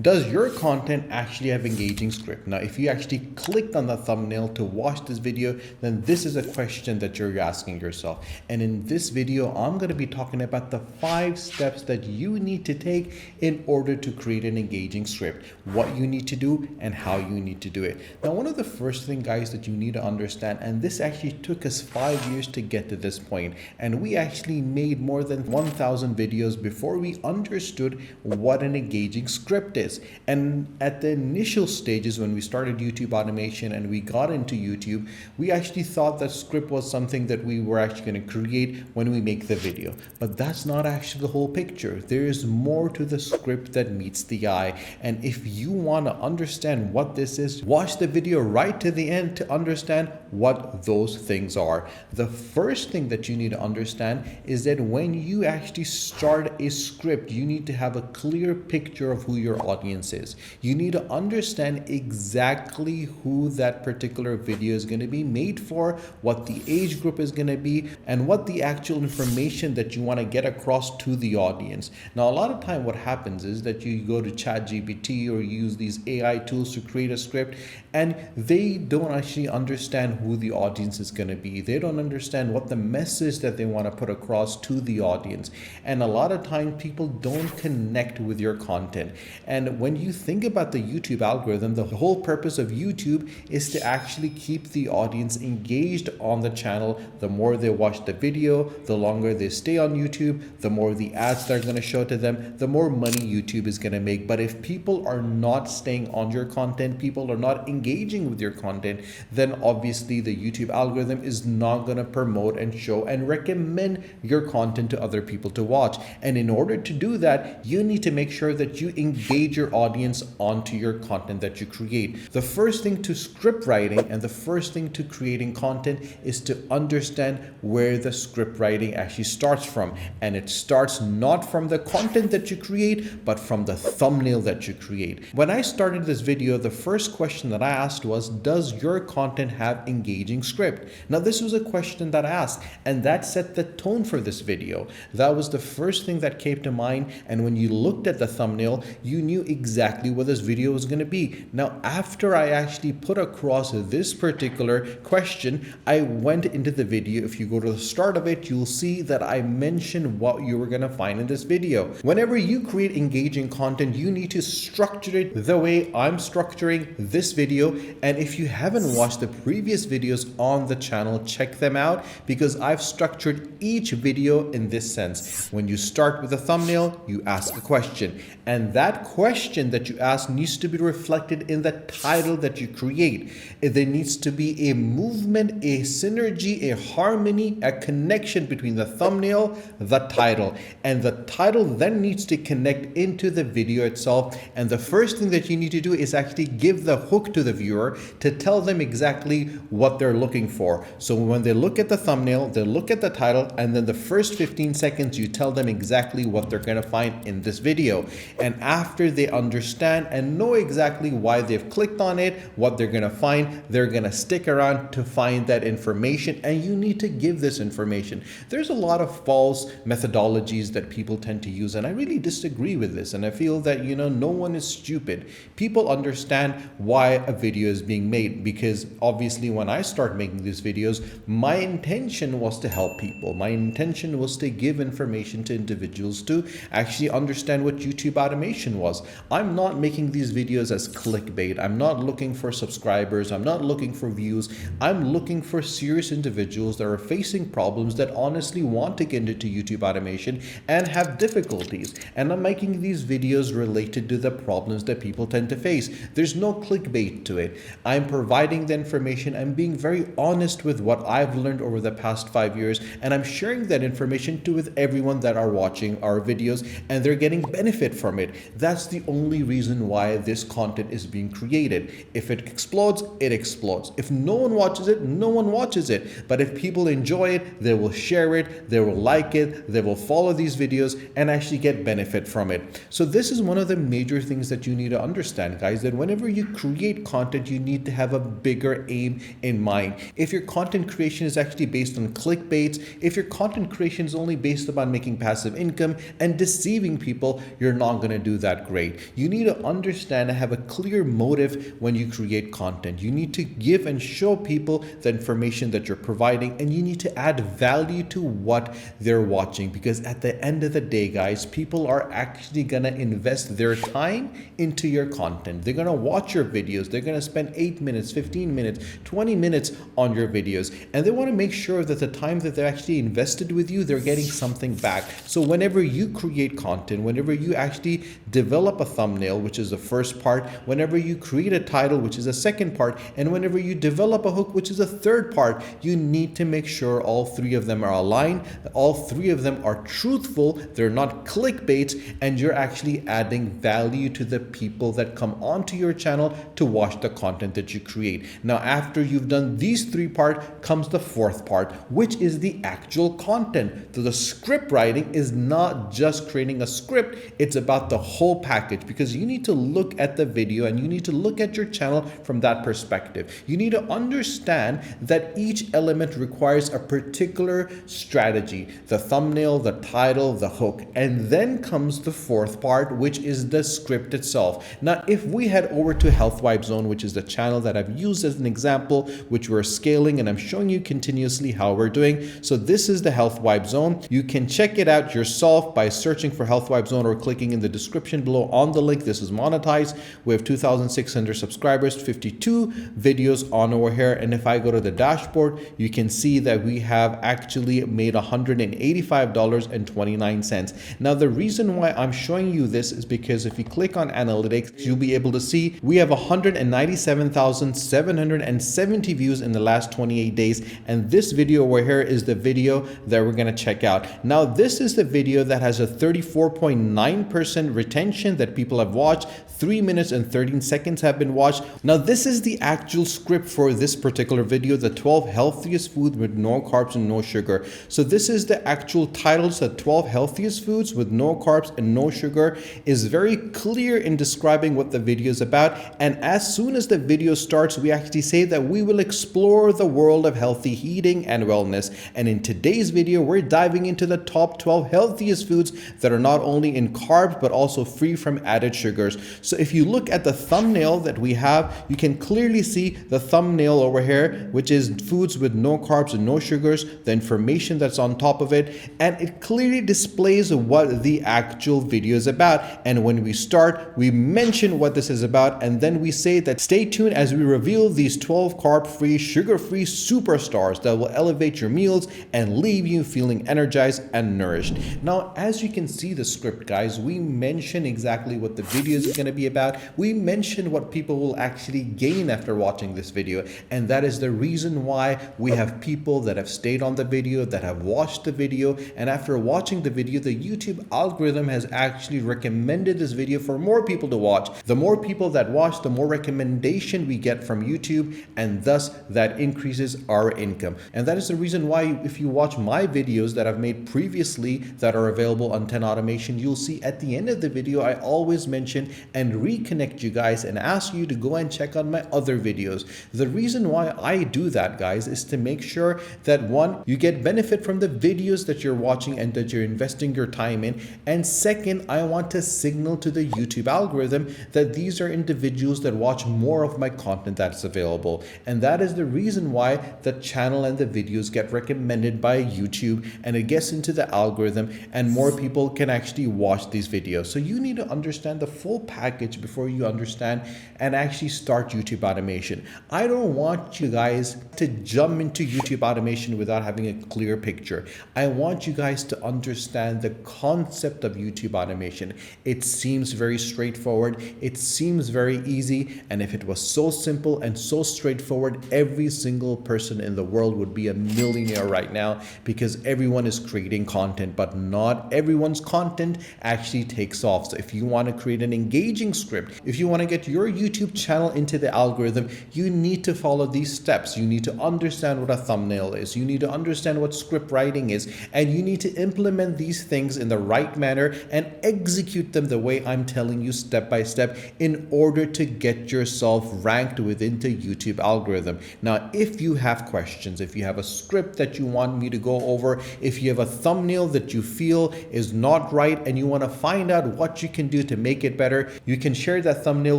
Does your content actually have engaging script? Now, if you actually clicked on the thumbnail to watch this video, then this is a question that you're asking yourself. And in this video, I'm going to be talking about the 5 steps that you need to take in order to create an engaging script, what you need to do and how you need to do it. Now, one of the first thing, guys, that you need to understand, and this actually took us 5 years to get to this point, and we actually made more than 1,000 videos before we understood what an engaging script is. And at the initial stages when we started YouTube automation and we got into YouTube, we actually thought that script was something that we were actually going to create when we make the video. But that's not actually the whole picture. There is more to the script that meets the eye. And if you want to understand what this is, watch the video right to the end to understand what those things are. The first thing that you need to understand is that when you actually start a script, you need to have a clear picture of who your audience is. You need to understand exactly who that particular video is going to be made for, what the age group is going to be, and what the actual information that you want to get across to the audience. Now, a lot of time what happens is that you go to ChatGPT or use these AI tools to create a script, and they don't actually understand who the audience is going to be. They don't understand what the message that they want to put across to the audience. And a lot of time people don't connect with your content. And when you think about the YouTube algorithm, the whole purpose of YouTube is to actually keep the audience engaged on the channel. The more they watch the video, the longer they stay on YouTube, the more the ads they're going to show to them, the more money YouTube is going to make. But if people are not staying on your content, people are not engaging with your content, then obviously the YouTube algorithm is not going to promote and show and recommend your content to other people to watch. And in order to do that, you need to make sure that you engage your audience onto your content that you create. The first thing to script writing and the first thing to creating content is to understand where the script writing actually starts from. And it starts not from the content that you create, but from the thumbnail that you create. When I started this video, the first question that I asked was, does your content have engaging script? Now, this was a question that I asked, and that set the tone for this video. That was the first thing that came to mind. And when you looked at the thumbnail, you knew exactly what this video was going to be. Now, after I actually put across this particular question, I went into the video. If you go to the start of it, you'll see that I mentioned what you were going to find in this video. Whenever you create engaging content, you need to structure it the way I'm structuring this video. And if you haven't watched the previous videos on the channel, check them out, because I've structured each video in this sense. When you start with a thumbnail, you ask a question, and that question that you ask needs to be reflected in the title that you create. There needs to be a movement, a synergy, a harmony, a connection between the thumbnail, the title, and the title then needs to connect into the video itself. And the first thing that you need to do is actually give the hook to the viewer to tell them exactly what they're looking for. So when they look at the thumbnail, they look at the title, and then the first 15 seconds you tell them exactly what they're going to find in this video. And after they understand and know exactly why they've clicked on it, what they're going to find, they're going to stick around to find that information, and you need to give this information. There's a lot of false methodologies that people tend to use, and I really disagree with this. And I feel that, no one is stupid. People understand why a video is being made, because obviously when I start making these videos, my intention was to help people. My intention was to give information to individuals to actually understand what YouTube automation was. I'm not making these videos as clickbait. I'm not looking for subscribers. I'm not looking for views. I'm looking for serious individuals that are facing problems, that honestly want to get into YouTube automation and have difficulties. And I'm making these videos related to the problems that people tend to face. There's no clickbait to it. I'm providing the information. I'm being very honest with what I've learned over the past 5 years, and I'm sharing that information with everyone that are watching our videos, and they're getting benefit from it. That's the only reason why this content is being created. If it explodes, it explodes. If no one watches it, no one watches it. But if people enjoy it, they will share it, they will like it, they will follow these videos and actually get benefit from it. So this is one of the major things that you need to understand, guys, that whenever you create content, you need to have a bigger aim in mind. If your content creation is actually based on clickbaits, if your content creation is only based upon making passive income and deceiving people, you're not going to do that great. You need to understand and have a clear motive when you create content. You need to give and show people the information that you're providing, and you need to add value to what they're watching, because at the end of the day, guys, people are actually going to invest their time into your content. They're going to watch your videos. They're going to spend 8 minutes, 15 minutes, 20 minutes on your videos, and they want to make sure that the time that they're actually invested with you, they're getting something back. So whenever you create content, whenever you actually develop a thumbnail, which is the first part, whenever you create a title, which is the second part, and whenever you develop a hook, which is the third part, you need to make sure all three of them are aligned, all three of them are truthful, they're not clickbait, and you're actually adding value to the people that come onto your channel to watch the content that you create. Now, after you've done these three parts, comes the fourth part, which is the actual content. So the script writing is not just creating a script, it's about the whole package, because you need to look at the video and you need to look at your channel from that perspective. You need to understand that each element requires a particular strategy: the thumbnail, the title, the hook, and then comes the fourth part, which is the script itself. Now, if we head over to Health Vibe Zone, which is the channel that I've used as an example, which we're scaling, and I'm showing you continuously how we're doing. So this is the Health Vibe Zone. You can check it out yourself by searching for Health Vibe Zone or clicking in the description below on the link. This is monetized. We have 2,600 subscribers, 52 videos on over here. And if I go to the dashboard, you can see that we have actually made $185.29. Now, the reason why I'm showing you this is because if you click on analytics, you'll be able to see we have 197,770 views in the last 28 days. And this video over here is the video that we're going to check out. Now, this is the video that has a 34.9% retention that people have watched. 3 minutes and 13 seconds have been watched. Now, this is the actual script for this particular video, the 12 healthiest foods with no carbs and no sugar. So this is the actual titles, the 12 healthiest foods with no carbs and no sugar, is very clear in describing what the video is about. And as soon as the video starts, we actually say that we will explore the world of healthy eating and wellness. And in today's video, we're diving into the top 12 healthiest foods that are not only in carbs, but also free from added sugars. So if you look at the thumbnail that we have, you can clearly see the thumbnail over here, which is foods with no carbs and no sugars, the information that's on top of it, and it clearly displays what the actual video is about. And when we start, we mention what this is about, and then we say that stay tuned as we reveal these 12 carb-free, sugar-free superstars that will elevate your meals and leave you feeling energized and nourished. Now, as you can see the script, guys, we mention exactly what the video is going to be about. We mention what people will actually gain after watching this video, and that is the reason why we have people that have stayed on the video, that have watched the video, and after watching the video, the YouTube algorithm has actually recommended this video for more people to watch. The more people that watch, the more recommendation we get from YouTube, and thus that increases our income. And that is the reason why if you watch my videos that I've made previously that are available on 10 Automation, you'll see at the end of the video, I always mention and reconnect you guys and ask you to go and check out my other videos. The reason why I do that, guys, is to make sure that one, you get benefit from the videos that you're watching and that you're investing your time in. And second, I want to signal to the YouTube algorithm that these are individuals that watch more of my content that's available. And that is the reason why the channel and the videos get recommended by YouTube, and it gets into the algorithm and more people can actually watch these videos. So you need to understand the full package before you understand and actually start YouTube automation. I don't want you guys to jump into YouTube automation without having a clear picture. I want you guys to understand the concept of YouTube automation. It seems very straightforward. It seems very easy. And if it was so simple and so straightforward, every single person in the world would be a millionaire right now, because everyone is creating content, but not everyone's content actually takes off. So if you want to create an engaging script, if you want to get your YouTube channel into the algorithm, you need to follow these steps. You need to understand what a thumbnail is. You need to understand what script writing is, and you need to implement these things in the right manner and execute them the way I'm telling you step by step in order to get yourself ranked within the YouTube algorithm. algorithm. Now, if you have questions, if you have a script that you want me to go over, if you have a thumbnail that you feel is not right and you want to find out what you can do to make it better, you can share that thumbnail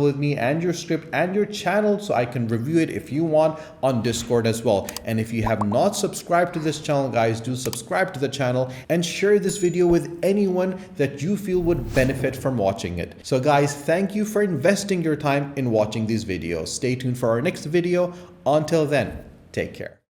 with me and your script and your channel so I can review it if you want on Discord as well. And if you have not subscribed to this channel, guys, do subscribe to the channel and share this video with anyone that you feel would benefit from watching it. So guys, thank you for investing your time in watching these videos. Stay tuned for our next video. Until then, take care.